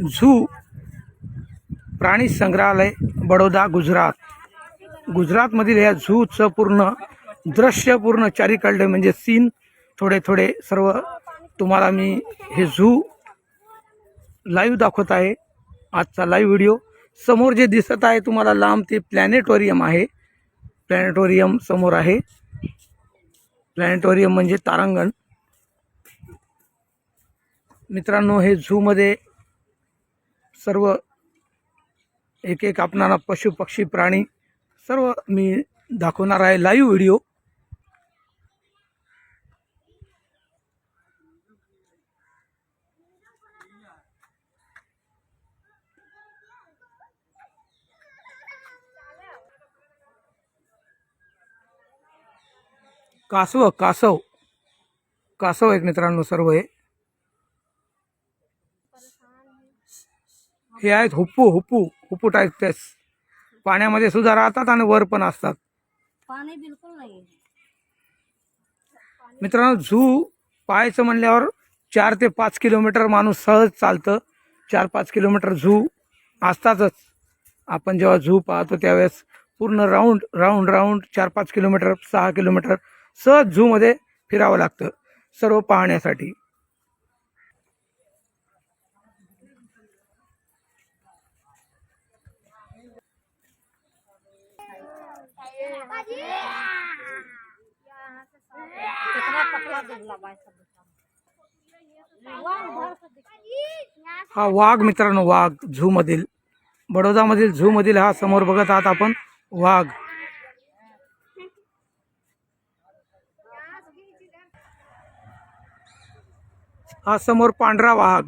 Zoo प्राणी संग्रहालय बडोदा गुजरातमधील या झूचं पूर्ण दृश्य पूर्ण चारीकडले म्हणजे सीन थोडे थोडे सर्व तुम्हाला मी हे झू लाईव्ह दाखवत आहे। आजचा लाईव्ह व्हिडिओ समोर जे दिसत आहे तुम्हाला लांब ते प्लॅनेटोरियम आहे। प्लॅनेटोरियम समोर आहे। प्लॅनेटोरियम म्हणजे तारांगण। मित्रांनो हे झू मध्ये सर्व एक एक आपणाला पशु पक्षी प्राणी सर्व मी दाखवणार आहे लाईव्ह व्हिडिओ। कासव कासव कासव एक मित्रांनो सर्व हे आहेत हुप्पू हुप्पू हुप्पू टाईप पाण्यामध्ये सुद्धा राहतात आणि वर पण असतात। पाणी बिलकुल नाही मित्रांनो झू पाहायचं म्हणल्यावर 4 ते 5 किलोमीटर माणूस सहज चालतं। 4-5 किलोमीटर झू असतातच। आपण जेव्हा झू पाहतो त्यावेळेस पूर्ण राऊंड 4-5 किलोमीटर 6 किलोमीटर सहज झू मध्ये फिरावं लागतं सर्व पाहण्यासाठी। हा वाघ मित्रांनो वाघ झू मधील बडोदा मधील झू मधील हा समोर बघत आहात आपण वाघ। हा समोर पांढरा वाघ